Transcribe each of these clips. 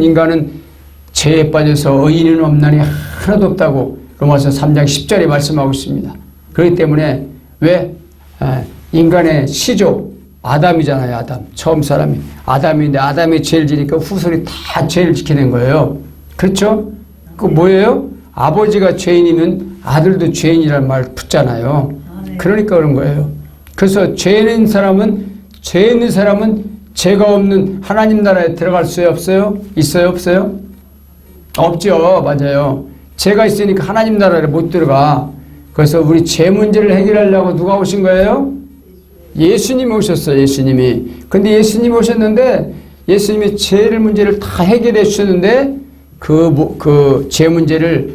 모든 인간은 죄에 빠져서 의인은 없나니 하나도 없다고 로마서 3장 10절에 말씀하고 있습니다. 그렇기 때문에 왜 인간의 시조 아담이잖아요. 아담 처음 사람이 아담인데 아담이 죄를 지니까 후손이 다 죄를 지게 된 거예요. 그렇죠? 그 뭐예요? 아버지가 죄인이면 아들도 죄인이라는 말 붙잖아요. 그러니까 그런 거예요. 그래서 죄 있는 사람은 죄가 없는 하나님 나라에 들어갈 수 없어요? 있어요? 없어요? 없죠. 맞아요. 죄가 있으니까 하나님 나라에 못 들어가. 그래서 우리 죄 문제를 해결하려고 누가 오신 거예요? 예수님이 오셨어요. 예수님이. 근데 예수님이 오셨는데 예수님이 죄 문제를 다 해결해 주셨는데 그 죄 문제를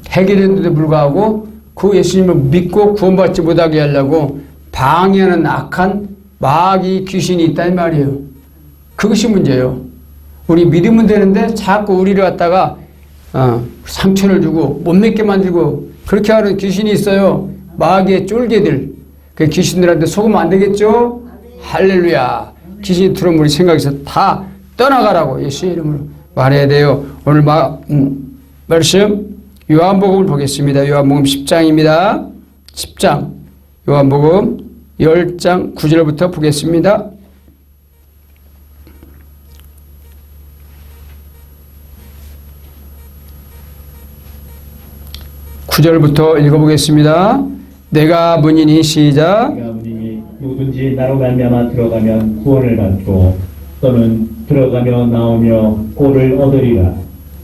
해결했는데도 불구하고 그 예수님을 믿고 구원받지 못하게 하려고 방해하는 악한 마귀 귀신이 있단 말이에요. 그것이 문제예요. 우리 믿으면 되는데 자꾸 우리를 갖다가 상처를 주고 못 믿게 만들고 그렇게 하는 귀신이 있어요. 마귀의 쫄개들. 그 귀신들한테 속으면 안 되겠죠? 할렐루야. 귀신이 들어오면 우리 생각에서 다 떠나가라고 예수의 이름으로 말해야 돼요. 오늘 말씀 요한복음을 보겠습니다. 요한복음 10장입니다. 10장 요한복음 10장 9절부터 보겠습니다. (9절부터) 읽어보겠습니다. 내가 문이니 시작. 내가 문이니 누구든지 나로 말미암아 들어가면 구원을 받고 또는 들어가며 나오며 꼴을 얻으리라.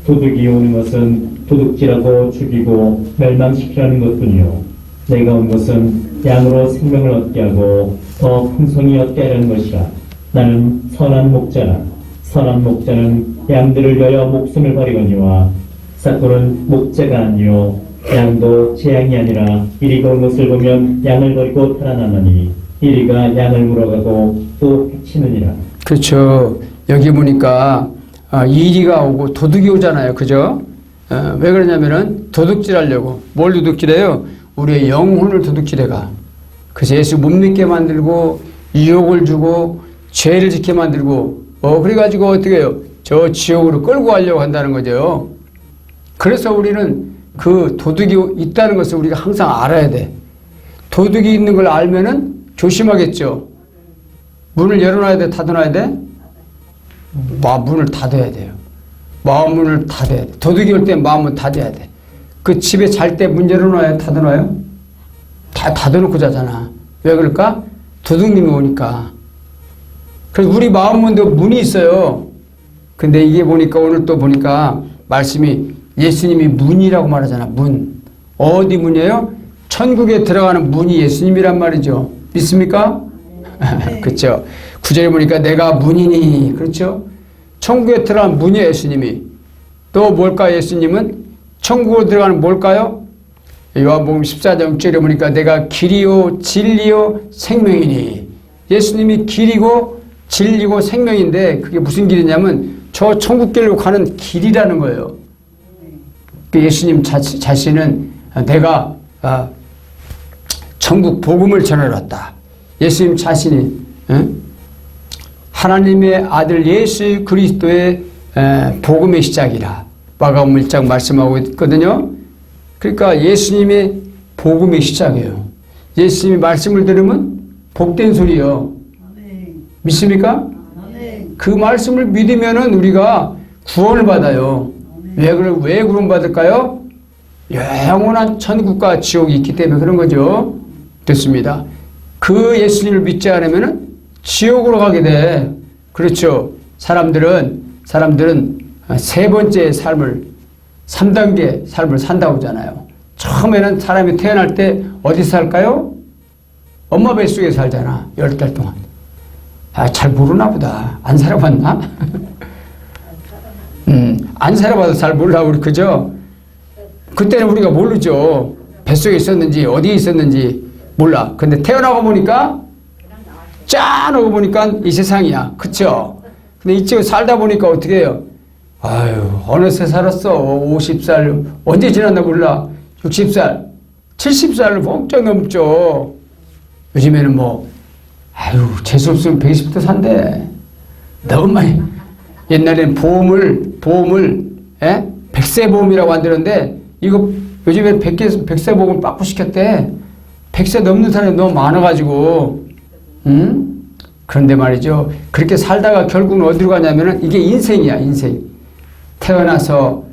도둑이 오는 것은 도둑질하고 죽이고 멸망시키라는 것뿐이요 내가 온 것은 양으로 생명을 얻게 하고 더 풍성히 얻게 하려는 것이라. 나는 선한 목자라. 선한 목자는 양들을 위하여 목숨을 버리거니와 삭골은 목자가 아니요 양도 제 양이 아니라 이리가 온 것을 보면 양을 버리고 달아나나니 이리가 양을 물어가고 또 해치느니라. 그렇죠. 여기 보니까 이리가 오고 도둑이 오잖아요. 그죠? 왜 그러냐면은 도둑질하려고. 뭘 도둑질해요? 우리의 영혼을 도둑질해가. 그래서 예수 못 믿게 만들고 유혹을 주고 죄를 짓게 만들고 그래가지고 어떻게 해요? 저 지옥으로 끌고 가려고 한다는 거죠. 그래서 우리는 그 도둑이 있다는 것을 우리가 항상 알아야 돼. 도둑이 있는 걸 알면은 조심하겠죠. 문을 열어놔야 돼? 닫아놔야 돼? 문을 닫아야 돼요. 마음 문을 닫아야 돼. 도둑이 올 때 마음은 닫아야 돼. 그 집에 잘 때 문 열어놔야 닫아놔요? 다 닫아놓고 자잖아. 왜 그럴까? 도둑님이 오니까. 그래서 우리 마음 문도 문이 있어요. 근데 이게 보니까 오늘 또 보니까 말씀이 예수님이 문이라고 말하잖아. 문. 어디 문이에요? 천국에 들어가는 문이 예수님이란 말이죠. 믿습니까? 그렇죠. 9절에 보니까 내가 문이니. 그렇죠. 천국에 들어가는 문이에요. 예수님이. 또 뭘까요? 예수님은 천국으로 들어가는 뭘까요? 요한복음 14장 6절에 보니까 내가 길이요 진리요 생명이니. 예수님이 길이고 진리고 생명인데 그게 무슨 길이냐면 저 천국길로 가는 길이라는 거예요. 예수님 자신은 내가 천국 복음을 전하러 왔다. 예수님 자신이 하나님의 아들 예수 그리스도의 복음의 시작이라 마가복음 1장 말씀하고 있거든요. 그러니까 예수님의 복음의 시작이에요. 예수님이 말씀을 들으면 복된 소리요. 믿습니까? 그 말씀을 믿으면은 우리가 구원을 받아요. 왜 구원받을까요? 영원한 천국과 지옥이 있기 때문에 그런 거죠. 됐습니다. 그 예수님을 믿지 않으면 지옥으로 가게 돼. 그렇죠. 사람들은 세 번째 삶을 3단계 삶을 산다고 하잖아요. 처음에는 사람이 태어날 때 어디서 살까요? 엄마 뱃속에 살잖아. 10달 동안. 잘 모르나 보다. 안 살아봤나? 안 살아봐도 잘 몰라, 우리, 그죠? 그때는 우리가 모르죠. 뱃속에 있었는지, 어디에 있었는지 몰라. 근데 태어나고 보니까, 짠! 하고 보니까 이 세상이야. 그쵸? 근데 이쪽에 살다 보니까 어떻게 해요? 아유, 어느새 살았어. 50살, 언제 지났나 몰라. 60살, 70살을 뻥쩍 넘죠. 요즘에는 재수 없으면 120도 산대. 너무 많이. 옛날에는 보험을 백세보험이라고 만드는데 이거 요즘에 백세보험을 빠꾸시켰대. 100세 넘는 사람이 너무 많아가지고 그런데 말이죠. 그렇게 살다가 결국은 어디로 가냐면은 이게 인생이야. 인생. 태어나서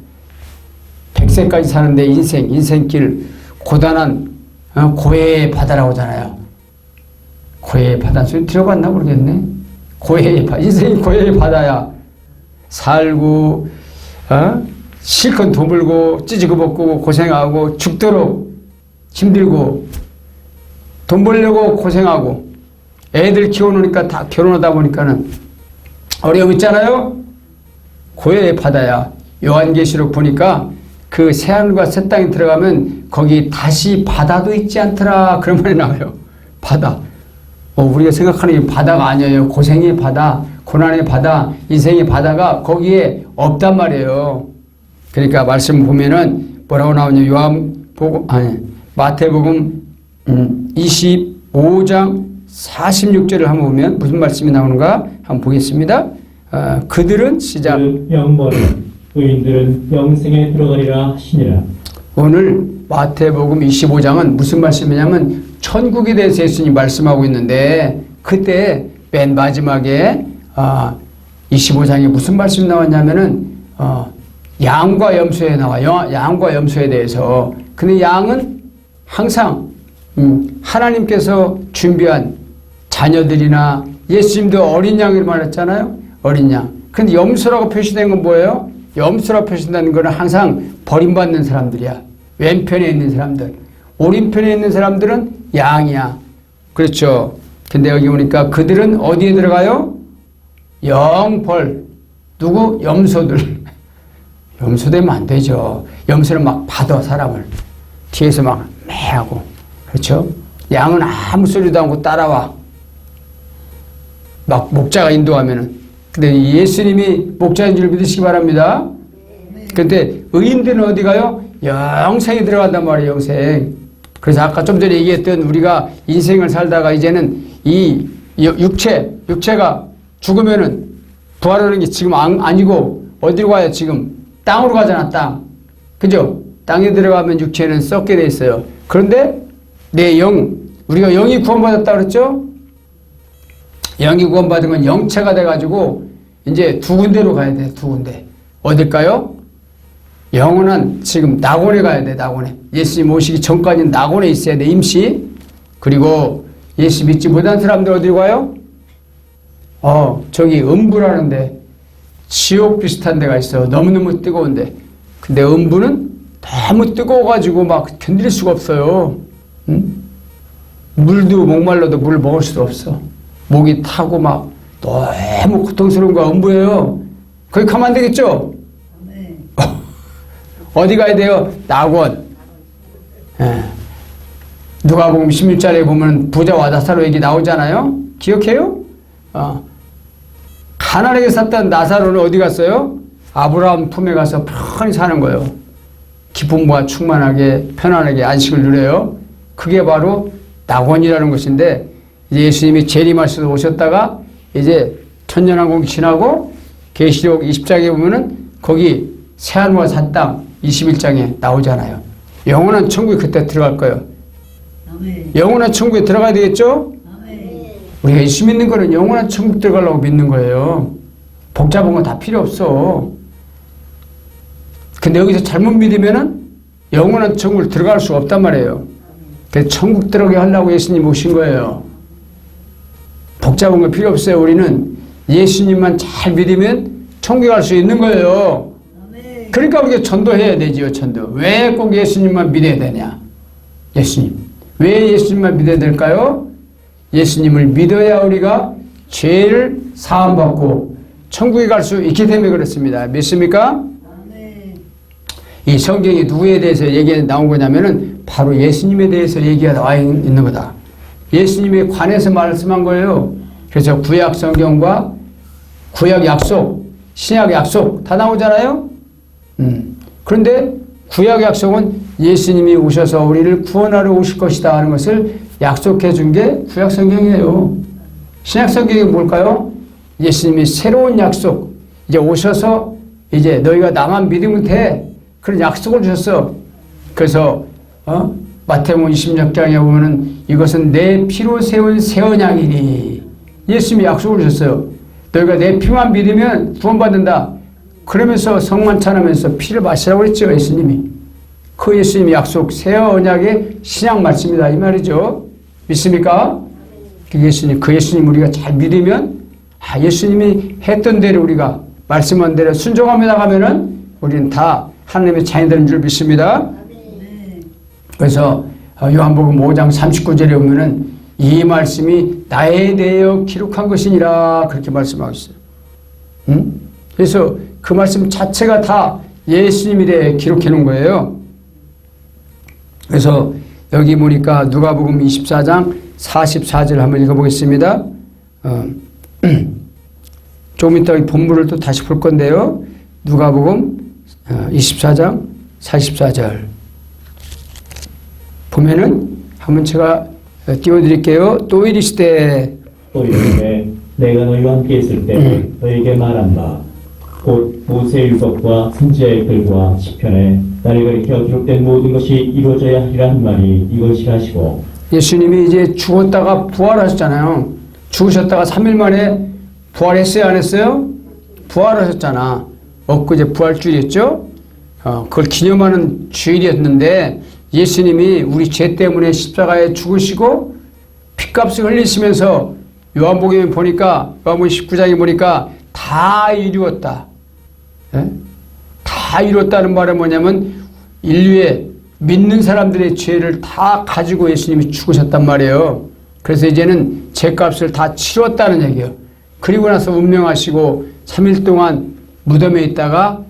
100세까지 사는데 인생길 고단한 고해의 바다라고 하잖아요. 고해의 바다 소리 들어봤나 모르겠네. 고해의 바다. 인생이 고해의 바다야. 살고 실컷 돈 벌고 찌지고 먹고 고생하고 죽도록 힘들고 돈 벌려고 고생하고 애들 키워놓으니까 다 결혼하다 보니까는 어려움 있잖아요. 고해의 바다야. 요한계시록 보니까 그 새하늘과 새 땅에 들어가면 거기 다시 바다도 있지 않더라 그런 말이 나와요. 바다. 우리가 생각하는 이 바다가 아니에요. 고생의 바다, 고난의 바다, 인생의 바다가 거기에 없단 말이에요. 그러니까 말씀 보면은 뭐라고 나오냐. 마태복음 25장 46절을 한번 보면 무슨 말씀이 나오는가 한번 보겠습니다. 그들은 시작. 영벌은 의인들은 영생에 들어가리라 하시니라. 오늘 마태복음 25장은 무슨 말씀이냐면 천국에 대해서 예수님이 말씀하고 있는데 그때 맨 마지막에 25장에 무슨 말씀이 나왔냐면은 양과 염소에 나와요. 양과 염소에 대해서. 근데 양은 항상 하나님께서 준비한 자녀들이나 예수님도 어린 양을 말했잖아요. 어린 양. 근데 염소라고 표시된 건 뭐예요? 염소라고 표시된다는 거는 항상 버림받는 사람들이야. 왼편에 있는 사람들. 오른편에 있는 사람들은 양이야. 그렇죠. 근데 여기 보니까 그들은 어디에 들어가요? 영벌. 누구? 염소들. 염소 되면 안 되죠. 염소는 막 받아 사람을. 뒤에서 막 매하고. 그렇죠? 양은 아무 소리도 안 하고 따라와. 막 목자가 인도하면은. 근데 예수님이 목자인 줄 믿으시기 바랍니다. 근데 의인들은 어디 가요? 영생에 들어간단 말이에요. 영생. 그래서 아까 좀 전에 얘기했던 우리가 인생을 살다가 이제는 이 육체가 죽으면은 부활하는 게 지금 아니고 어디로 가요? 지금 땅으로 가잖아. 땅. 그죠? 땅에 들어가면 육체는 썩게 돼 있어요. 그런데 내 영, 우리가 영이 구원받았다 그랬죠? 영이 구원받은 건 영체가 돼가지고 이제 두 군데로 가야 돼. 두 군데. 어딜까요? 영원한 지금 낙원에 가야 돼. 낙원에. 예수님 오시기 전까지는 낙원에 있어야 돼. 임시. 그리고 예수 믿지 못한 사람들 어디로 가요? 저기 음부라는데 지옥 비슷한 데가 있어. 너무너무 뜨거운데. 근데 음부는 너무 뜨거워가지고 막 견딜 수가 없어요. 응? 물도 목말라도 물을 먹을 수도 없어. 목이 타고 막 너무 고통스러운 거야. 음부예요. 거기 가면 안 되겠죠? 네. 어디 가야 돼요? 낙원. 누가복음 16장에 보면 부자와 나사로 얘기 나오잖아요. 기억해요? 가난하게 샀던 나사로는 어디 갔어요? 아브라함 품에 가서 편히 사는 거예요. 기쁨과 충만하게 편안하게 안식을 누려요. 그게 바로 낙원이라는 것인데 예수님이 재림하셔서 오셨다가 이제 천년왕국이 지나고 계시록 20장에 보면은 거기 새하늘과 새 땅 21장에 나오잖아요. 영원한 천국에 그때 들어갈 거예요. 아멘. 영원한 천국에 들어가야 되겠죠? 아멘. 우리가 예수 믿는 거는 영원한 천국 들어가려고 믿는 거예요. 복잡한 거 다 필요 없어. 근데 여기서 잘못 믿으면은 영원한 천국을 들어갈 수가 없단 말이에요. 그래서 천국 들어가게 하려고 예수님 오신 거예요. 복잡한 거 필요 없어요. 우리는 예수님만 잘 믿으면 천국에 갈 수 있는 거예요. 그러니까 우리가 전도해야 되지요. 전도. 왜 꼭 예수님만 믿어야 되냐? 예수님. 왜 예수님만 믿어야 될까요? 예수님을 믿어야 우리가 죄를 사함받고 천국에 갈 수 있기 때문에 그렇습니다. 믿습니까? 이 성경이 누구에 대해서 얘기가 나온 거냐면은 바로 예수님에 대해서 얘기가 나와 있는 거다. 예수님에 관해서 말씀한 거예요. 그래서 구약 성경과 구약 약속, 신약 약속 다 나오잖아요. 그런데 구약 약속은 예수님이 오셔서 우리를 구원하러 오실 것이다 하는 것을 약속해 준 게 구약 성경이에요. 신약 성경이 뭘까요? 예수님이 새로운 약속, 이제 오셔서 이제 너희가 나만 믿으면 돼. 그런 약속을 주셨어. 그래서 마태복음 26장에 보면은 이것은 내 피로 세운 새 언약이니 예수님이 약속을 주셨어요. 너희가 내 피만 믿으면 구원받는다. 그러면서 성만찬하면서 피를 마시라고 그랬죠. 예수님이. 그 예수님이 약속 새 언약의 신약 말씀이다 이 말이죠. 믿습니까? 그 예수님 우리가 잘 믿으면 예수님이 했던 대로 우리가 말씀한 대로 순종하며 나가면은 우리는 다 하나님의 자녀 되는 줄 믿습니다. 그래서 요한복음 5장 39절에 보면은 이 말씀이 나에 대하여 기록한 것이니라 그렇게 말씀하고 있어요. 그래서 그 말씀 자체가 다 예수님에 대해 기록해 놓은 거예요. 그래서 여기 보니까 누가복음 24장 44절 한번 읽어보겠습니다. 조금 이따 본문을 또 다시 볼 건데요. 누가복음 24장 44절 보면은 한번 제가 띄워드릴게요. 또 이르시되 또 이르되 내가 너희와 함께 있을 때 너희에게 말한 바 곧 모세의 율법과 선지자의 글과 시편에 나를 가리켜 기록된 모든 것이 이루어져야 하리라 한 말이 이것이라 하시고 예수님이 이제 죽었다가 부활하셨잖아요. 죽으셨다가 3일 만에 부활했어요? 안 했어요? 부활하셨잖아. 엊그제 부활주일이었죠? 그걸 기념하는 주일이었는데 예수님이 우리 죄 때문에 십자가에 죽으시고 피값을 흘리시면서 요한복음에 보니까 요한복음 19장에 보니까 다 이루었다. 예? 다 이뤘다는 말은 뭐냐면 인류의 믿는 사람들의 죄를 다 가지고 예수님이 죽으셨단 말이에요. 그래서 이제는 죄값을 다 치렀다는 얘기예요. 그리고 나서 운명하시고 3일 동안 무덤에 있다가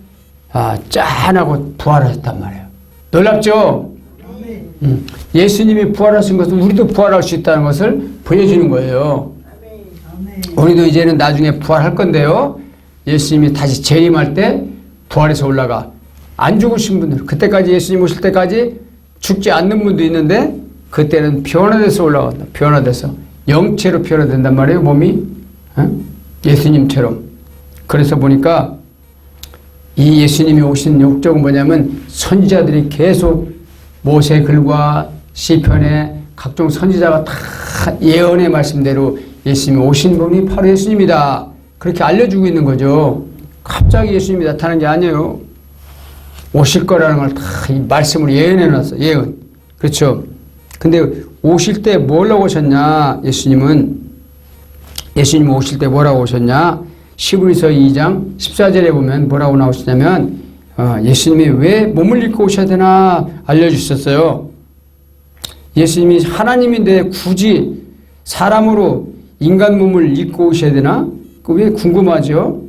짠하고 부활하셨단 말이에요. 놀랍죠? 예수님이 부활하신 것은 우리도 부활할 수 있다는 것을 보여주는 거예요. 우리도 이제는 나중에 부활할 건데요. 예수님이 다시 재림할 때 부활해서 올라가. 안 죽으신 분들, 그때까지 예수님 오실 때까지 죽지 않는 분도 있는데 그때는 변화돼서 올라간다. 변화돼서 영체로 변화된단 말이에요. 몸이 예수님처럼. 그래서 보니까 이 예수님이 오신 목적은 뭐냐면 선지자들이 계속 모세 글과 시편에 각종 선지자가 다 예언의 말씀대로 예수님이 오신 분이 바로 예수님이다. 그렇게 알려주고 있는 거죠. 갑자기 예수님이 나타난 게 아니에요. 오실 거라는 걸 다 이 말씀으로 예언해 놨어. 예언. 그렇죠. 근데 오실 때 뭐라고 오셨냐? 예수님 오실 때 뭐라고 오셨냐? 히브리서 2장 14절에 보면 뭐라고 나오시냐면 예수님이 왜 몸을 입고 오셔야 되나 알려주셨어요. 예수님이 하나님인데 굳이 사람으로 인간 몸을 입고 오셔야 되나? 그게 궁금하죠.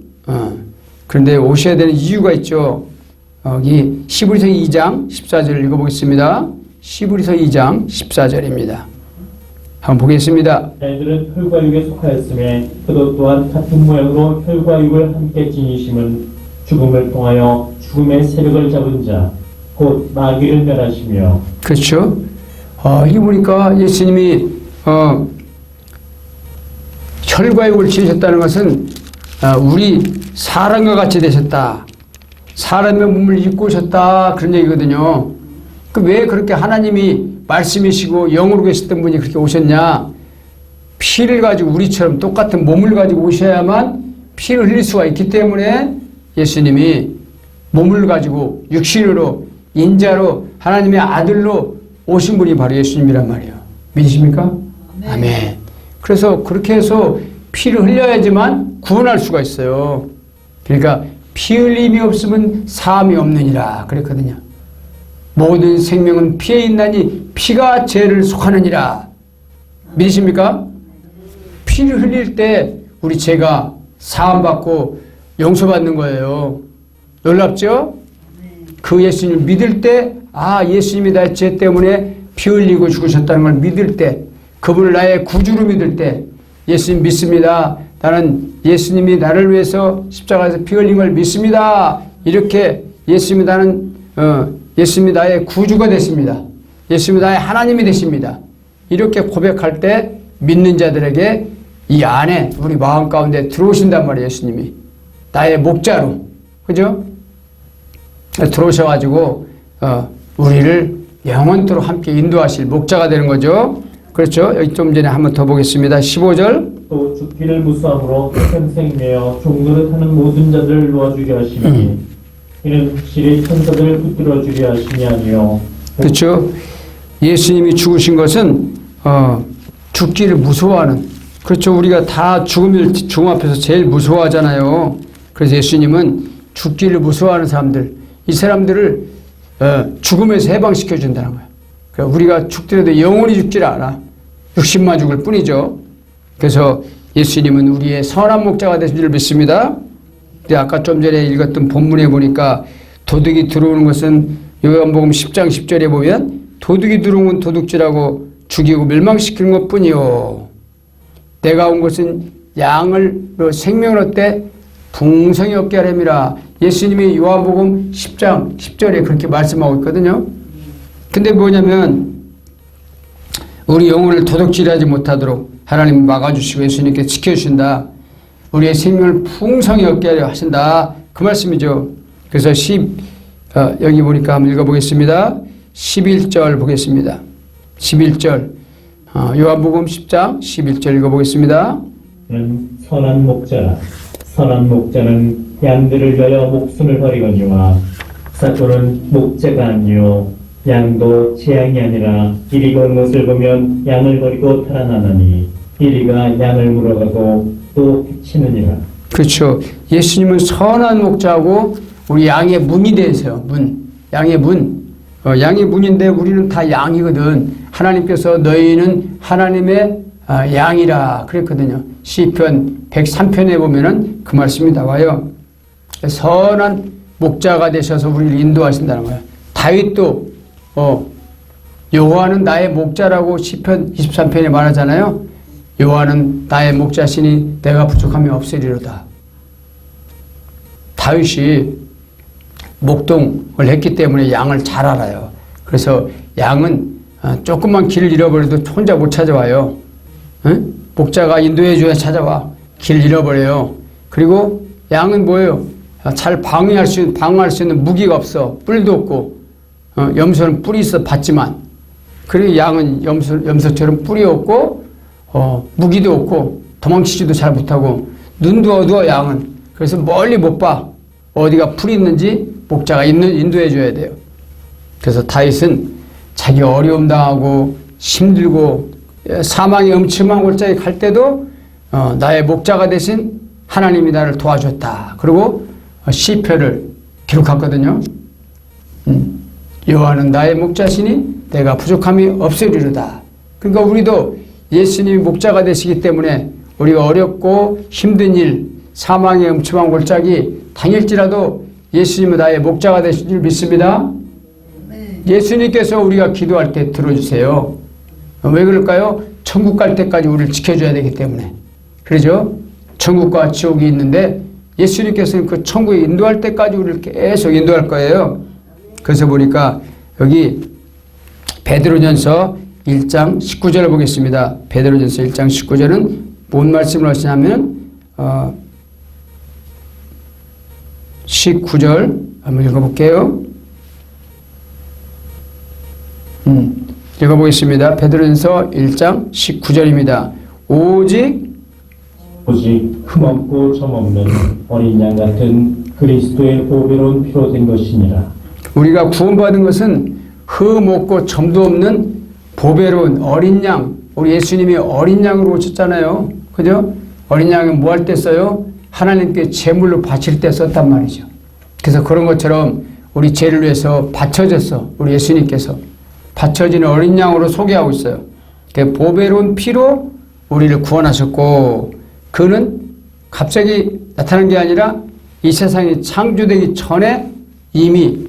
그런데 오셔야 되는 이유가 있죠. 여기 히브리서 2장 14절 읽어보겠습니다. 히브리서 2장 14절입니다. 한번 보겠습니다. 자녀들은 혈과 육에 속하였음에 그도 또한 같은 모양으로 혈과 육을 함께 지니심은 죽음을 통하여 죽음의 세력을 잡은 자 곧 마귀를 멸하시며. 그렇죠. 이게 보니까 예수님이 혈과 육을 지으셨다는 것은 우리 사람과 같이 되셨다. 사람의 몸을 입고 오셨다. 그런 얘기거든요. 왜 그렇게 하나님이 말씀이시고 영으로 계셨던 분이 그렇게 오셨냐? 피를 가지고 우리처럼 똑같은 몸을 가지고 오셔야만 피를 흘릴 수가 있기 때문에 예수님이 몸을 가지고 육신으로 인자로 하나님의 아들로 오신 분이 바로 예수님이란 말이에요. 믿으십니까? 네. 아멘. 그래서 그렇게 해서 피를 흘려야지만 구원할 수가 있어요. 그러니까 피 흘림이 없으면 사함이 없느니라 그랬거든요. 모든 생명은 피에 있나니 피가 죄를 속하느니라. 믿으십니까? 피를 흘릴 때 우리 죄가 사함받고 용서받는 거예요. 놀랍죠? 그 예수님을 믿을 때 예수님이 나의 죄 때문에 피 흘리고 죽으셨다는 걸 믿을 때, 그분을 나의 구주로 믿을 때 예수님 믿습니다. 나는 예수님이 나를 위해서 십자가에서 피 흘린 걸 믿습니다. 이렇게 예수님이 예수님이 나의 구주가 됐습니다. 예수님이 나의 하나님이 되십니다. 이렇게 고백할 때 믿는 자들에게 이 안에 우리 마음 가운데 들어오신단 말이에요. 예수님이 나의 목자로, 그죠? 들어오셔가지고 우리를 영원토록 함께 인도하실 목자가 되는 거죠. 그렇죠? 여기 좀 전에 한번 더 보겠습니다. 15절. 또 죽기를 무수함으로 평생 매어 종노릇하는 모든 자들을 놓아주려 하시니 이는 확실히 천사들을 붙들어 주려 하심이 아니요. 그렇죠? 예수님이 죽으신 것은 죽기를 무서워하는, 그렇죠? 우리가 다 죽음 앞에서 제일 무서워하잖아요. 그래서 예수님은 죽기를 무서워하는 사람들, 이 사람들을 죽음에서 해방시켜 준다는 거예요. 그러니까 우리가 죽더라도 영원히 죽지를 않아. 육신만 죽을 뿐이죠. 그래서 예수님은 우리의 선한 목자가 되신 줄 믿습니다. 근데 아까 좀 전에 읽었던 본문에 보니까 도둑이 들어오는 것은 요한복음 10장 10절에 보면 도둑이 들어오면 도둑질하고 죽이고 멸망시키는 것뿐이요. 내가 온 것은 양을 생명을 얻되 풍성히 얻게 하려니라. 예수님이 요한복음 10장 10절에 그렇게 말씀하고 있거든요. 근데 뭐냐면 우리 영혼을 도둑질하지 못하도록 하나님 막아주시고 예수님께 지켜주신다. 우리의 생명을 풍성히 얻게 하려 하신다. 그 말씀이죠. 그래서 여기 보니까 한번 읽어보겠습니다. 11절 보겠습니다. 11절 요한복음 10장 11절 읽어보겠습니다. 선한 목자라. 선한 목자는 양들을 위하여 목숨을 버리거니와 사또는 목자가 아니요 양도 제 양이 아니라 이리가 온 것을 보면 양을 버리고 달아나나니 이리가 양을 물어가고 또 해치느니라. 그렇죠. 예수님은 선한 목자고 우리 양의 문이 되세요. 문, 양의 문. 양의 문인데 우리는 다 양이거든. 하나님께서 너희는 하나님의 양이라 그랬거든요. 시편 103편에 보면은 그 말씀이 나와요. 선한 목자가 되셔서 우리를 인도하신다는 거예요. 다윗도 여호와는 나의 목자라고 시편 23편에 말하잖아요. 여호와는 나의 목자시니 내가 부족함이 없으리로다. 다윗이 목동을 했기 때문에 양을 잘 알아요. 그래서 양은 조금만 길을 잃어버려도 혼자 못 찾아와요. 응? 목자가 인도해줘야 찾아와. 길 잃어버려요. 그리고 양은 뭐예요? 잘 방어할 수 있는 무기가 없어. 뿔도 없고 염소는 뿔이 있어 봤지만, 그리고 양은 염소처럼 뿔이 없고 무기도 없고 도망치지도 잘 못하고 눈도 어두워 양은. 그래서 멀리 못 봐. 어디가 풀이 있는지 목자가 인도해 줘야 돼요. 그래서 다윗은 자기 어려움 당하고 힘들고 사망의 음침한 골짜기 갈 때도 나의 목자가 되신 하나님이 나를 도와줬다. 그리고 시편을 기록했거든요. 여호와는 나의 목자시니 내가 부족함이 없으리로다. 그러니까 우리도 예수님이 목자가 되시기 때문에 우리가 어렵고 힘든 일, 사망의 음침한 골짜기 당일지라도 예수님은 나의 목자가 되신 줄 믿습니다. 예수님께서 우리가 기도할 때 들어주세요. 왜 그럴까요? 천국 갈 때까지 우리를 지켜줘야 되기 때문에. 그러죠? 천국과 지옥이 있는데 예수님께서는 그 천국에 인도할 때까지 우리를 계속 인도할 거예요. 그래서 보니까 여기 베드로전서 1장 19절을 보겠습니다. 베드로전서 1장 19절은 뭔 말씀을 하시냐면 19절 한번 읽어볼게요. 읽어보겠습니다. 베드로전서 1장 19절입니다. 오직 흠없고 점없는 어린 양 같은 그리스도의 보배로운 피로 된 것이니라. 우리가 구원받은 것은 흠 없고 점도 없는 보배로운 어린 양, 우리 예수님이 어린 양으로 오셨잖아요. 그죠? 어린 양은 뭐 할 때 써요? 하나님께 제물로 바칠 때 썼단 말이죠. 그래서 그런 것처럼 우리 죄를 위해서 바쳐졌어. 우리 예수님께서 바쳐지는 어린 양으로 소개하고 있어요. 그 보배로운 피로 우리를 구원하셨고, 그는 갑자기 나타난 게 아니라 이 세상이 창조되기 전에 이미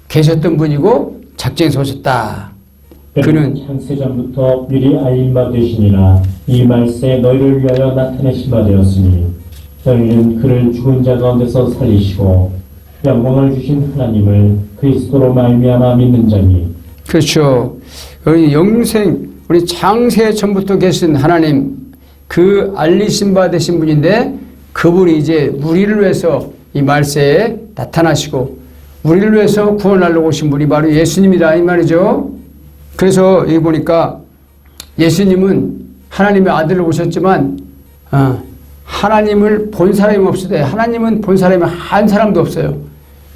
계셨던 분이고 작정해서 오셨다. 그는 창세전부터 미리 알린 바 되시니라. 이 말세 너희를 위하여 나타내신 바 되었으니 너희는 그를 죽은 자 가운데서 살리시고 영광을 주신 하나님을 그리스도로 말미암아 믿는 자니. 그렇죠. 우리 영생, 우리 창세 전부터 계신 하나님, 그 알리신 바 되신 분인데 그분이 이제 우리를 위해서 이 말세에 나타나시고 우리를 위해서 구원하려고 오신 분이 바로 예수님이다 이 말이죠. 그래서 여기 보니까 예수님은 하나님의 아들로 오셨지만 하나님을 본 사람이 없으되 하나님은 본 사람이 한 사람도 없어요.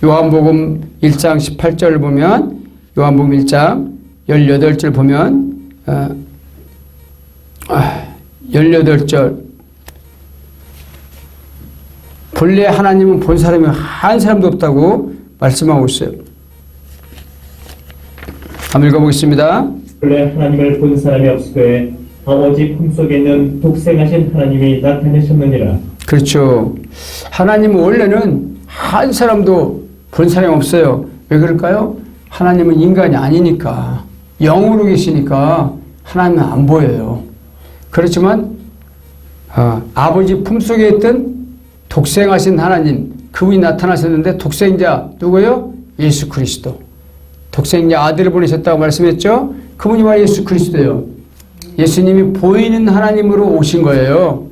요한복음 1장 18절을 보면 요한복음 1장 18절 보면 18절 본래 하나님은 본 사람이 한 사람도 없다고 말씀하고 있어요. 한번 읽어보겠습니다. 본래 하나님을 본 사람이 없으되 아버지 품속에 있는 독생하신 하나님이 나타내셨느니라. 그렇죠. 하나님은 원래는 한 사람도 본 사람이 없어요. 왜 그럴까요? 하나님은 인간이 아니니까 영으로 계시니까 하나님은 안 보여요. 그렇지만 아버지 품속에 있던 독생하신 하나님 그분이 나타나셨는데 독생자 누구예요? 예수 그리스도. 독생자 아들을 보내셨다고 말씀했죠? 그분이 바로 예수 그리스도예요. 예수님이 보이는 하나님으로 오신 거예요.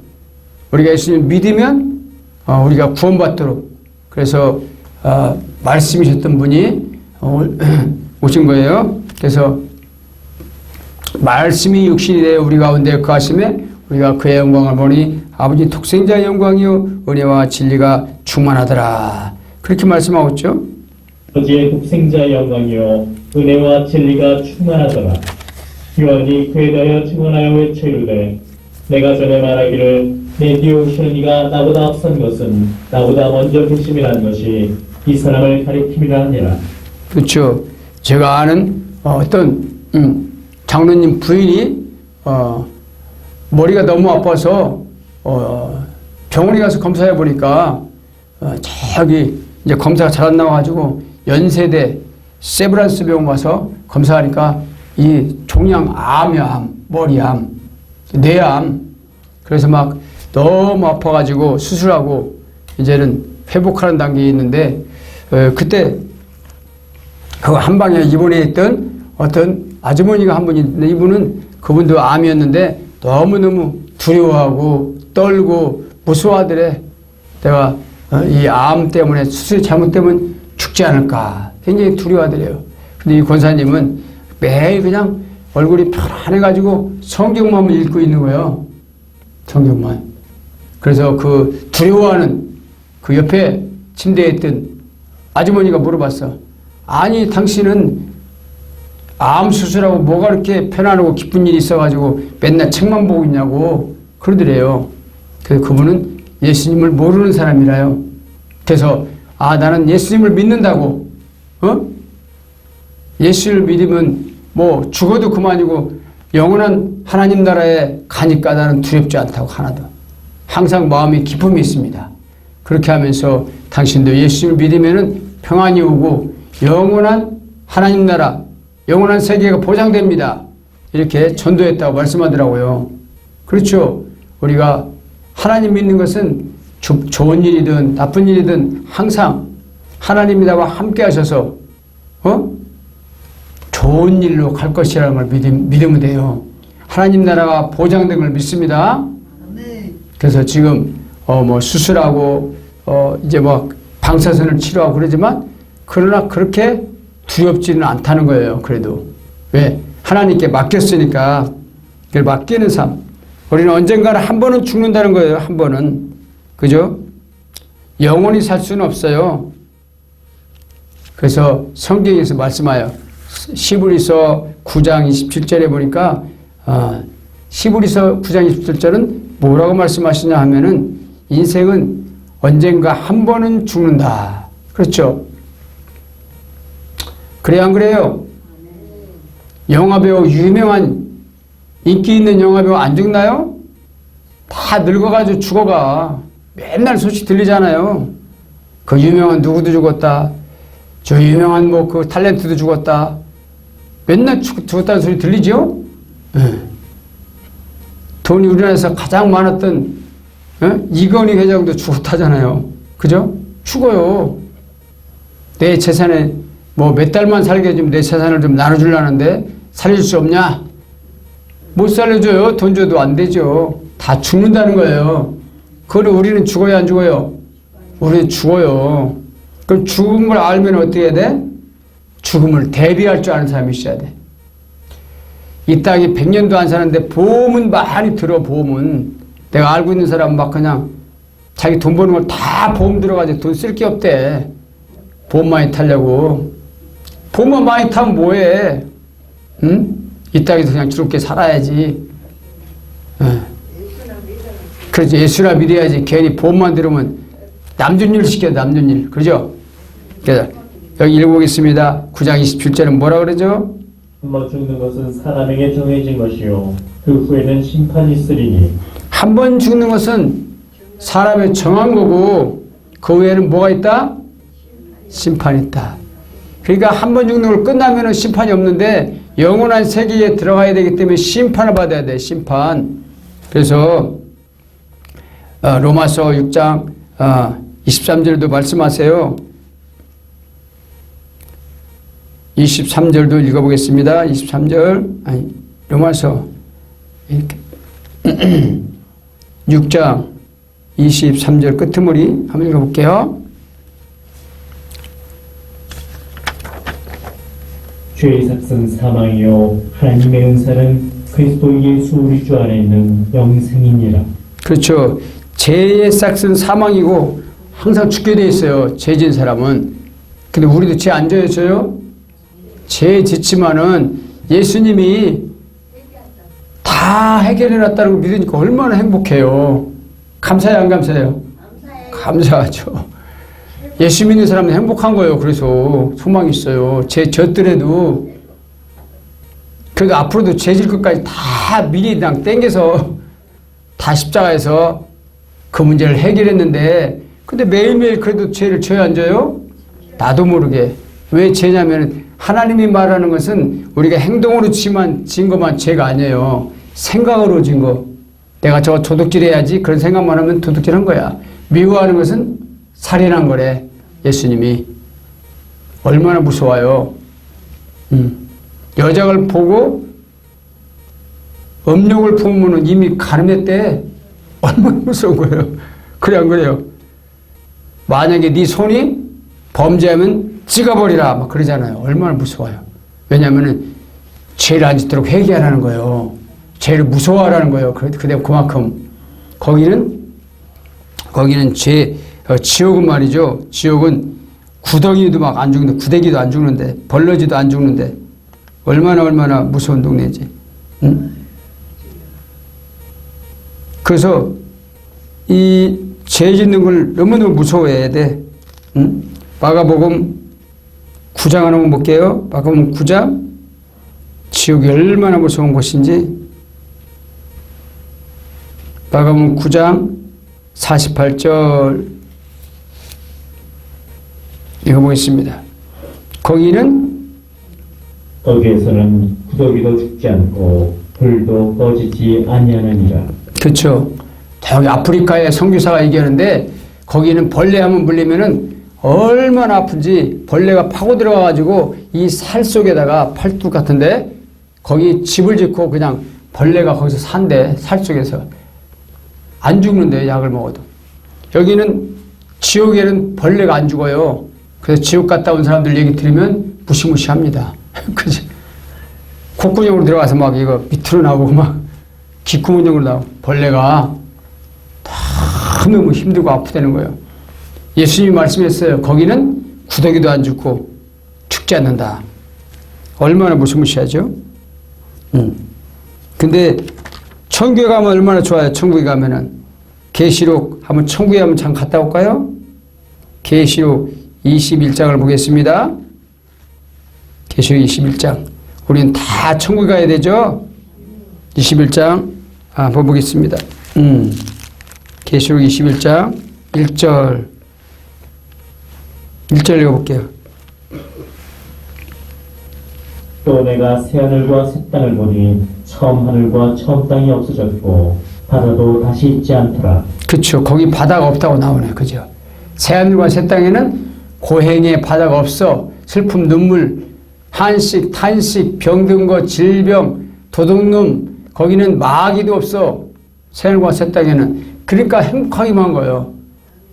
우리가 예수님 믿으면 우리가 구원받도록 그래서 말씀이셨던 분이 오신 거예요. 그래서 말씀이 육신이 되어 우리 가운데 거하심에 우리가 그의 영광을 보니 아버지 독생자의 영광이요 은혜와 진리가 충만하더라. 그렇게 말씀하고 있죠. 아버지의 독생자의 영광이요 은혜와 진리가 충만하더라. 요한이 그에 대하여 증언하여 외쳐 이르되 내가 전에 말하기를 내 뒤에 오시는 이가 나보다 앞선 것은 나보다 먼저 계심이라는 것이 이 사람을 가리킴이라 하니라. 그렇죠. 제가 아는 어떤 장로님 부인이 머리가 너무 아파서 병원에 가서 검사해 보니까 저기 이제 검사가 잘 안 나와가지고 연세대 세브란스 병원 가서 검사하니까 이 종양암이야, 암, 머리암, 뇌암. 그래서 막 너무 아파가지고 수술하고 이제는 회복하는 단계에 있는데 그때 그 한방에 입원해 있던 어떤 아주머니가 한 분이 있는데 이분은 그분도 암이었는데 너무너무 두려워하고 떨고 무서워하더래. 내가 이 암 때문에 수술이 잘못되면 죽지 않을까 굉장히 두려워하더래요. 근데 이 권사님은 매일 그냥 얼굴이 편안해가지고 성경만 읽고 있는 거예요. 성경만. 그래서 그 두려워하는 그 옆에 침대에 있던 아주머니가 물어봤어. 아니 당신은 암 수술하고 뭐가 그렇게 편안하고 기쁜 일이 있어가지고 맨날 책만 보고 있냐고 그러더래요. 그래서 그분은 예수님을 모르는 사람이라요. 그래서 나는 예수님을 믿는다고 예수를 믿으면 뭐 죽어도 그만이고 영원한 하나님 나라에 가니까 나는 두렵지 않다고 하나도. 항상 마음에 기쁨이 있습니다. 그렇게 하면서 당신도 예수님을 믿으면 평안이 오고 영원한 하나님 나라 영원한 세계가 보장됩니다. 이렇게 전도했다고 말씀하더라고요. 그렇죠. 우리가 하나님 믿는 것은 좋은 일이든 나쁜 일이든 항상 하나님이 나와 함께 하셔서 좋은 일로 갈 것이라는 걸 믿으면 돼요. 하나님 나라가 보장된 걸 믿습니다. 그래서 지금 뭐 수술하고 이제 뭐 방사선을 치료하고 그러지만 그러나 그렇게 두렵지는 않다는 거예요. 그래도 왜? 하나님께 맡겼으니까 그걸 맡기는 삶. 우리는 언젠가는 한 번은 죽는다는 거예요. 한 번은. 그죠? 영원히 살 수는 없어요. 그래서 성경에서 말씀하여 시브리서 9장 27절에 보니까 시브리서 9장 27절은 뭐라고 말씀하시냐 하면은 인생은 언젠가 한 번은 죽는다. 그렇죠? 그래요, 안 그래요? 영화배우 유명한 인기 있는 영화배우 안 죽나요? 다 늙어가지고 죽어가. 맨날 소식 들리잖아요. 그 유명한 누구도 죽었다. 저 유명한 뭐 그 탤런트도 죽었다. 맨날 죽었다는 소리 들리죠? 네. 돈이 우리나라에서 가장 많았던 이건희 회장도 죽었다잖아요. 그죠? 죽어요. 내 재산에 뭐 몇 달만 살게 좀 내 재산을 좀 나눠주려는데 살릴 수 없냐? 못 살려줘요. 돈 줘도 안 되죠. 다 죽는다는 거예요. 그럼 우리는 죽어요, 안 죽어요? 우리는 죽어요. 그럼 죽은 걸 알면 어떻게 해야 돼? 죽음을 대비할 줄 아는 사람이 있어야 돼. 이 땅에 100년도 안 사는데 보험은 많이 들어, 보험은. 내가 알고 있는 사람은 막 그냥 자기 돈 버는 걸 다 보험 들어가지고 돈 쓸 게 없대. 보험 많이 타려고. 보험만 많이 타면 뭐해? 응? 이 땅에서 그냥 즐겁게 살아야지. 그렇지. 예수나 믿어야지. 괜히 보험만 들으면 남준일 시켜, 남준일. 그죠? 그래서 여기 읽어보겠습니다. 9장 27절은 뭐라 그러죠? 한번 죽는 것은 사람에게 정해진 것이요 그 후에는 심판이 있으리니. 한 번 죽는 것은 사람의 정한 거고 그 후에는 뭐가 있다? 심판이 있다. 그러니까 한 번 죽는 걸 끝나면 심판이 없는데 영원한 세계에 들어가야 되기 때문에 심판을 받아야 돼. 심판. 그래서 로마서 6장 23절도 말씀하세요. 23절도 읽어보겠습니다. 23절 로마서 이렇게 6장 23절 끄트머리 한번 읽어볼게요. 죄의 삭은 사망이요 하나님의 은사는 그리스도 예수 우리 주 안에 있는 영생이니라. 그렇죠. 죄의 삭은 사망이고 항상 죽게 돼 있어요. 죄 지은 사람은. 근데 우리도 죄 안 져요? 죄 짓지만은 예수님이 다 해결해 놨다는 걸 믿으니까 얼마나 행복해요. 감사해요, 안 감사해요? 감사하죠. 예수 믿는 사람은 행복한 거예요. 그래서 소망이 있어요. 죄 졌더라도 그래도 앞으로도 죄 질 것까지 다 미리 그냥 땡겨서 다 십자가에서 그 문제를 해결했는데 근데 매일매일 그래도 죄를 져야 안 져요? 나도 모르게. 왜 죄냐면 하나님이 말하는 것은 우리가 행동으로 진 것만 죄가 아니에요. 생각으로 진 거. 내가 저거 도둑질 해야지 그런 생각만 하면 도둑질한 거야. 미워하는 것은 살인한 거래. 예수님이. 얼마나 무서워요. 여자를 보고 음욕을 품으면 이미 가늠했대. 얼마나 무서운 거예요. 그래 안 그래요? 만약에 네 손이 범죄하면 찍어버리라 막 그러잖아요. 얼마나 무서워요. 왜냐하면 죄를 안 짓도록 회개하라는 거예요. 죄를 무서워하라는 거예요. 근데 그만큼 거기는 지옥은 말이죠. 지옥은 구덩이도 막 안 죽는데 구데기도 안 죽는데 벌러지도 안 죽는데 얼마나 무서운 동네지. 응? 그래서 이 죄 짓는 걸 너무너무 무서워해야 돼. 응? 마가복음 9장 하나만 볼게요. 마가복음 9장. 지옥이 얼마나 무서운 곳인지. 마가복음 9장 48절 읽어보겠습니다. 거기에서는 구더기도 죽지 않고 불도 꺼지지 아니하느니라. 그렇죠. 저기 아프리카의 선교사가 얘기하는데 거기는 벌레 한번 물리면은 얼마나 아픈지 벌레가 파고 들어가가지고 이 살 속에다가 팔뚝 같은데 거기 집을 짓고 그냥 벌레가 거기서 산대. 살 속에서. 안 죽는데 약을 먹어도. 여기는 지옥에는 벌레가 안 죽어요. 그래서 지옥 갔다 온 사람들 얘기 들으면 무시무시합니다. 그지? 콧구멍으로 들어가서 막 이거 밑으로 나오고 막 귓구멍으로 나오고 벌레가 너무 힘들고 아프다는 거예요. 예수님이 말씀했어요. 거기는 구더기도 안 죽고 죽지 않는다. 얼마나 무시무시하죠? 근데 천국에 가면 얼마나 좋아요. 천국에 가면은 계시록 한번 천국에 한번 잠깐 갔다 올까요? 계시록 21장을 보겠습니다. 계시록 21장. 우리는 다 천국에 가야 되죠? 21장 한번 보겠습니다. 계시록 21장 1절 읽어볼게요. 또 내가 새하늘과 새 땅을 보니 처음 하늘과 처음 땅이 없어졌고 바다도 다시 있지 않더라. 그렇죠. 거기 바다가 없다고 나오네. 그죠? 새하늘과 새 땅에는 고행의 바다가 없어. 슬픔, 눈물, 한식, 탄식, 병든 것, 질병, 도둑놈, 거기는 마귀도 없어. 새하늘과 새 땅에는. 그러니까 행복하기만 한 거예요.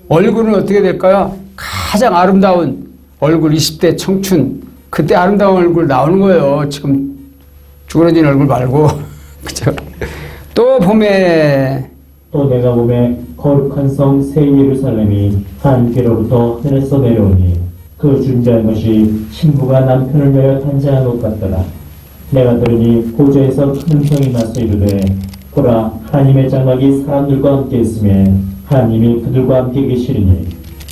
얼굴은 어떻게 될까요? 가장 아름다운 얼굴, 20대 청춘, 그때 아름다운 얼굴 나오는 거예요. 지금 쭈그러진 얼굴 말고. 그죠? 또 봄에 또 내가 봄에 거룩한 성 새 예루살렘이 하나님께로부터 하늘에서 내려오니 그 준비한 것이 신부가 남편을 위하여 단장한 것 같더라. 내가 들으니 보좌에서 큰 음성이 나서 이르되 보라 하나님의 장막이 사람들과 함께 있음에 하나님이 그들과 함께 계시리니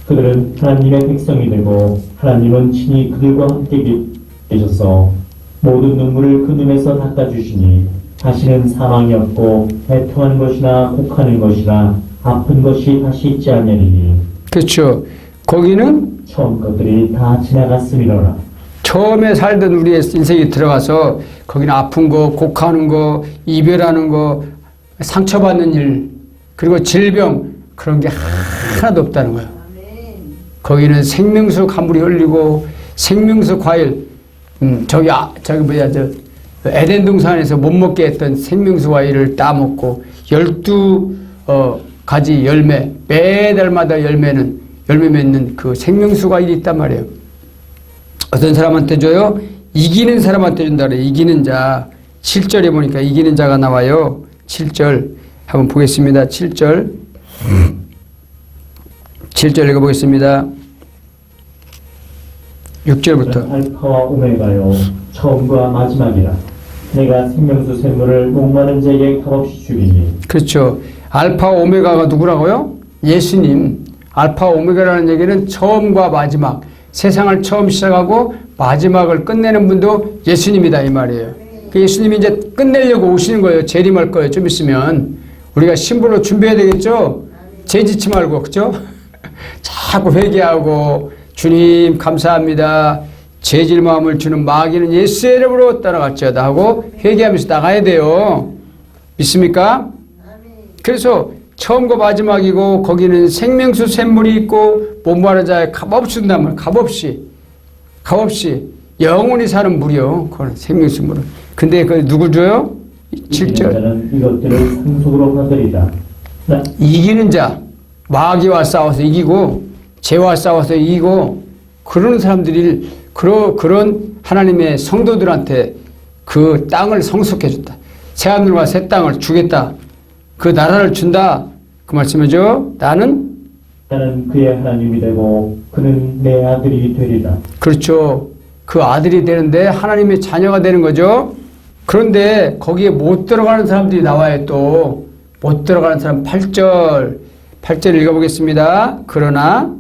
그들은 하나님의 백성이 되고 하나님은 친히 그들과 함께 계셔서 모든 눈물을 그 눈에서 닦아주시니 다시는 사망이 없고 애통하는 것이나 곡하는 것이나 아픈 것이 다시 있지 않으리니. 그렇죠. 거기는 처음 것들이 다 지나갔음이로라. 처음에 살던 우리의 인생이 들어가서 거기는 아픈 거, 곡하는 거, 이별하는 거, 상처받는 일, 그리고 질병 그런 게 하나도 없다는 거예요. 거기는 생명수 가물이 흘리고 생명수 과일, 저기 뭐야 에덴 동산에서 못 먹게 했던 생명수 과일을 따먹고 12가지 열매, 매달마다 열매 맺는 그 생명수 과일이 있단 말이에요. 어떤 사람한테 줘요? 이기는 사람한테 준다 그래요. 이기는 자. 7절에 보니까 이기는 자가 나와요. 7절 한번 보겠습니다. 7절 7절 읽어보겠습니다. 6절부터 알파와 오메가요 처음과 마지막이라. 내가 생명수 샘물을 목마른 자에게 값없이 주리니. 그렇죠. 알파 오메가가 누구라고요? 예수님. 알파 오메가라는 얘기는 처음과 마지막, 세상을 처음 시작하고 마지막을 끝내는 분도 예수님이다 이 말이에요. 그 예수님이 이제 끝내려고 오시는 거예요. 재림할 거예요. 좀 있으면 우리가 신부로 준비해야 되겠죠. 재짓지 말고, 그죠? 자꾸 회개하고 주님 감사합니다. 죄질 마음을 주는 마귀는 예수의 이름으로 따라갈지어다 하고 회개하면서 나가야 돼요. 믿습니까? 그래서 처음과 마지막이고 거기는 생명수 샘물이 있고 목마른 자의 값없이 준단 말이에요. 값없이 영원히 사는 물이요. 그건 생명수 물은. 근데 그 누구 줘요? 7절. 이것들을 상속으로 받으리다. 이기는 자, 마귀와 싸워서 이기고 죄와 싸워서 이기고 그런 사람들이 그런 하나님의 성도들한테 그 땅을 성속해 줬다. 새하늘과 새 땅을 주겠다. 그 나라를 준다. 그 말씀이죠. 나는 그의 하나님이 되고 그는 내 아들이 되리라. 그렇죠. 그 아들이 되는데 하나님의 자녀가 되는 거죠. 그런데 거기에 못 들어가는 사람들이 나와요. 또 못 들어가는 사람 8절 읽어보겠습니다. 그러나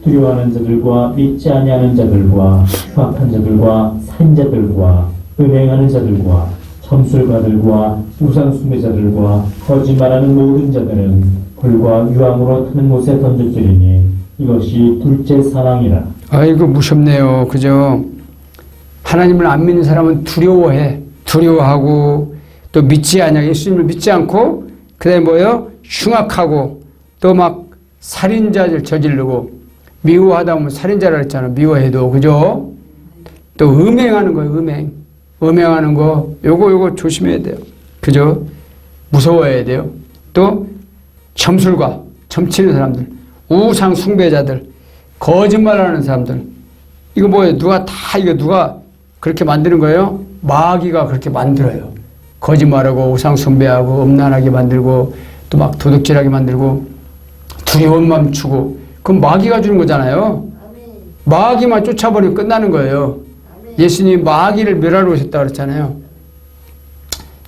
두려워하는 자들과 믿지 아니하는 자들과 흉악한 자들과 살인자들과 음행하는 자들과 점술가들과 우상 숭배자들과 거짓말하는 모든 자들은 불과 유황으로 타는 곳에 던져지리니 이것이 둘째 사망이라. 아이고 무섭네요. 그죠? 하나님을 안 믿는 사람은 두려워하고 또 믿지 않냐. 예수님을 믿지 않고 그다음에 뭐예요? 흉악하고 또 막 살인자를 저지르고 미워하다 보면 살인자라 했잖아. 미워해도 그죠? 또 음행하는 거예요. 음행하는 거 요거 조심해야 돼요. 그죠? 무서워해야 돼요. 또 점술가, 점치는 사람들, 우상 숭배자들, 거짓말하는 사람들. 이거 뭐예요? 누가 그렇게 만드는 거예요? 마귀가 그렇게 만들어요. 거짓말하고 우상 숭배하고 음란하게 만들고 또 막 도둑질하게 만들고 두려운 마음 주고 그건 마귀가 주는 거잖아요. 마귀만 쫓아버리면 끝나는 거예요. 예수님이 마귀를 멸하러 오셨다고 그랬잖아요.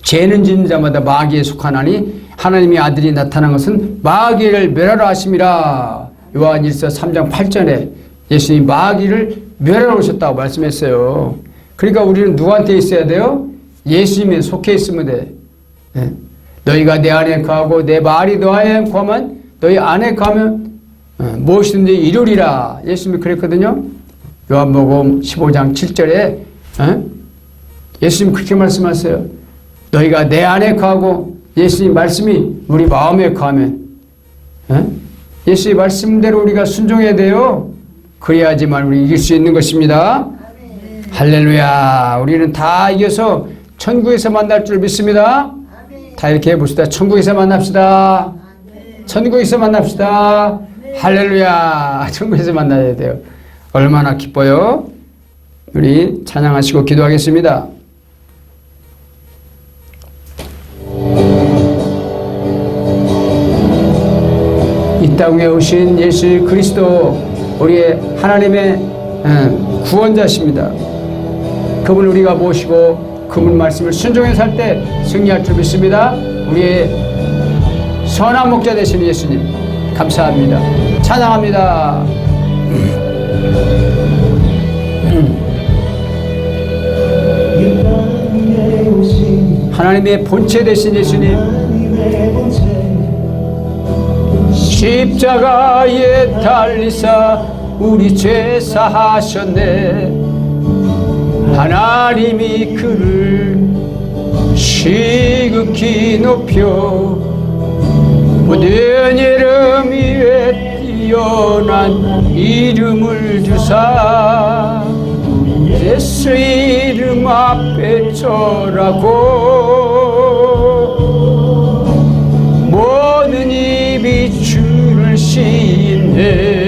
죄는 짓는 자마다 마귀에 속하나니 하나님의 아들이 나타난 것은 마귀를 멸하러 하심이라. 요한일서 3장 8절에 예수님이 마귀를 멸하러 오셨다고 말씀했어요. 그러니까 우리는 누구한테 있어야 돼요? 예수님에 속해 있으면 돼. 네. 너희가 내 안에 거하고 내 말이 너 안에 거하면 너희 안에 거하면 무엇이든지 이루리라. 예수님이 그랬거든요. 요한복음 15장 7절에 예수님 그렇게 말씀하세요. 너희가 내 안에 거하고 예수님 말씀이 우리 마음에 거하면 예수의 말씀대로 우리가 순종해야 돼요. 그래야지만 우리 이길 수 있는 것입니다. 할렐루야. 우리는 다 이겨서 천국에서 만날 줄 믿습니다. 다 이렇게 해봅시다. 천국에서 만납시다. 천국에서 만납시다. 할렐루야. 천국에서 만나야 돼요. 얼마나 기뻐요. 우리 찬양하시고 기도하겠습니다. 이 땅 위에 오신 예수 그리스도 우리의 하나님의 구원자십니다. 그분 우리가 모시고 그분 말씀을 순종해 살 때 승리할 줄 믿습니다. 우리의 선한 목자 되신 예수님 감사합니다. 찬양합니다. 하나님의 본체 되신 예수님 십자가에 달리사 우리 죄 사하셨네. 하나님이 그를 시극히 높여 모든 이름 위에 뛰어난 이름을 주사 예수 이름 앞에 절하고 모든 입이 주를 시인해.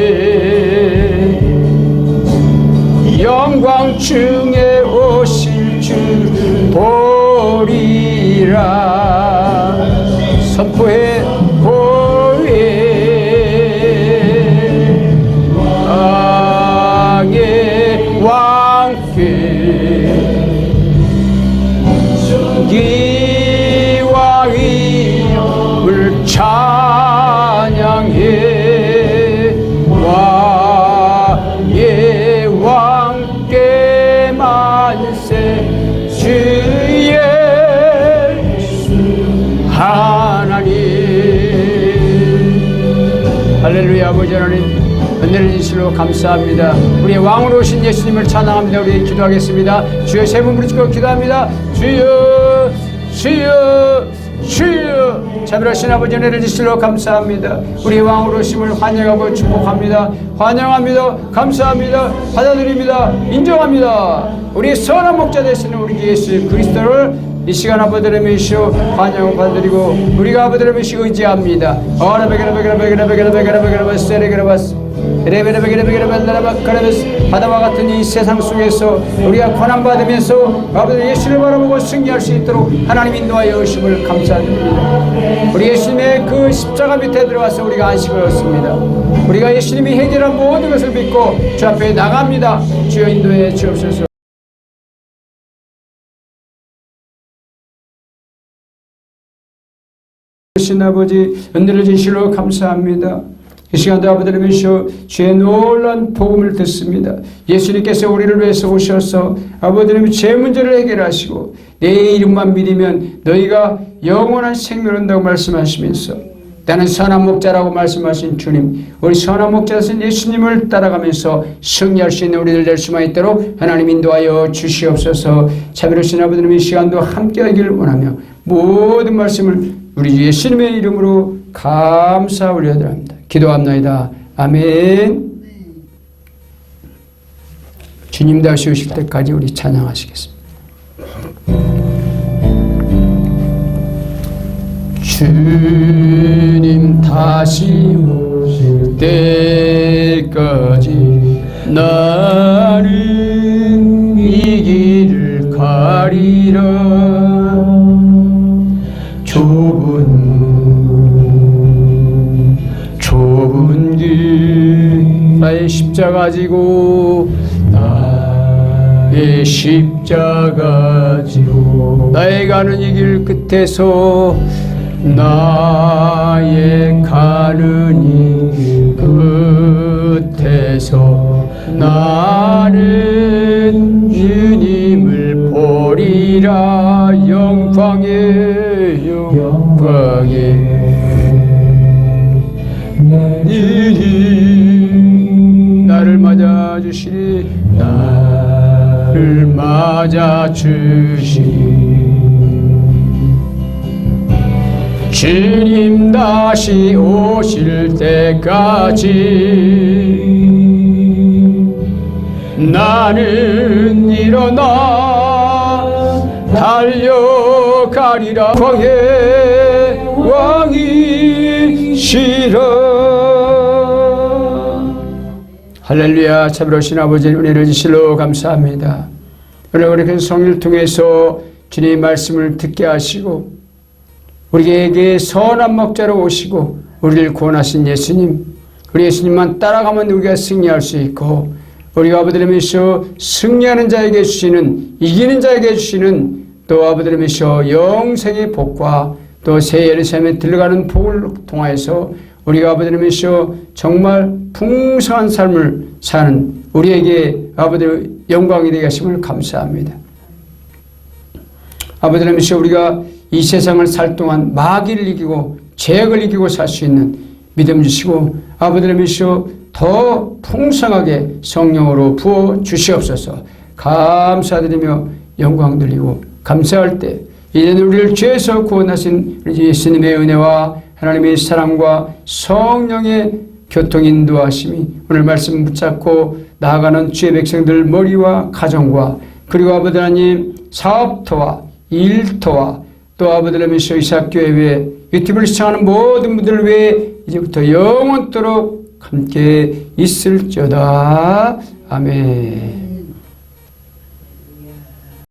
영광 중에 오실 줄 보리라. 선포해 보혜 왕의 왕께 기왕이을 찬양해. 왕의 왕께 만세 주의 하나님. 할렐루야. 아버지 하나님 은혜를 주시로 감사합니다. 우리의 왕으로 오신 예수님을 찬양합니다. 우리 기도하겠습니다. 주여 세 분 부르짖고 기도합니다. 주여 주여 주여. 자비로우신 아버지 은혜를 주시로 감사합니다. 우리의 왕으로 오심을 환영하고 축복합니다. 환영합니다. 감사합니다. 받아들입니다. 인정합니다. 우리의 선한 목자 되시는 우리 예수 그리스도를 이 시간 아버지의 메시오 환영을 받아들이고 우리가 아버지의 메시오 의지합니다. 바다와 같은 이 세상 속에서 우리가 고난받으면서 아버지 예수를 바라보고 승리할 수 있도록 하나님 인도하여 주심을 감사드립니다. 우리 예수님의 그 십자가 밑에 들어와서 우리가 안식을 얻습니다. 우리가 예수님이 해결한 모든 것을 믿고 주 앞에 나갑니다. 주여 인도해 주옵소서. 신 아버지 은혜를 주시러 감사합니다. 이 시간도 아버지를 위하여 주의 놀라운 복음을 듣습니다. 예수님께서 우리를 위해서 오셔서 아버지님 죄 문제를 해결하시고 내 이름만 믿으면 너희가 영원한 생명을 얻는다고 말씀하시면서 나는 선한 목자라고 말씀하신 주님, 우리 선한 목자신 예수님을 따라가면서 승리할 수 있는 우리들 될 수만 있도록 하나님 인도하여 주시옵소서. 자비로우신 아버지님 이 시간도 함께하기를 원하며 모든 말씀을 우리 예수님의 이름으로 감사 올려드립니다. 기도합나이다. 아멘. 주님 다시 오실 때까지 우리 찬양하시겠습니다. 주님 다시 오실 때까지 나는 이 길을 가리라. 좁은 길 나의 십자가 지고 나의 십자가 지고 나의 가는 이 길 끝에서 나의 가는 이 끝에서 나는 주님을 보리라. 영광에 나를 맞아주시리. 나를 맞아주시리. 주님 다시 오실 때까지 나는 일어나 달려가리라. 광해 왕이시라. 할렐루야. 자비로우신 아버지 은혜를 주실로 감사합니다. 오늘 그렇게 성령을 통해서 주님의 말씀을 듣게 하시고 우리에게 선한 목자로 오시고 우리를 구원하신 예수님, 우리 예수님만 따라가면 우리가 승리할 수 있고 우리가 아버지님이시여 승리하는 자에게 주시는, 이기는 자에게 주시는 또 아버지님이시여 영생의 복과 또 새 예루살렘에 들어가는 복을 통하여서 우리가 아버지님이시여 정말 풍성한 삶을 사는 우리에게 아버지 영광이 되게 하심을 감사합니다. 아버지님이시여 우리가 이 세상을 살 동안 마귀를 이기고 죄악을 이기고 살 수 있는 믿음 주시고 아버지님이시여 더 풍성하게 성령으로 부어 주시옵소서. 감사드리며 영광 돌리고 감사할 때 이제는 우리를 죄에서 구원하신 예수님의 은혜와 하나님의 사랑과 성령의 교통 인도하심이 오늘 말씀 붙잡고 나아가는 주의 백성들 머리와 가정과 그리고 아버지 하나님 사업터와 일터와 또 아버지 하나님 이삭교회 외에 유튜브를 시청하는 모든 분들 외에 이제부터 영원토록 함께 있을지어다. 아멘.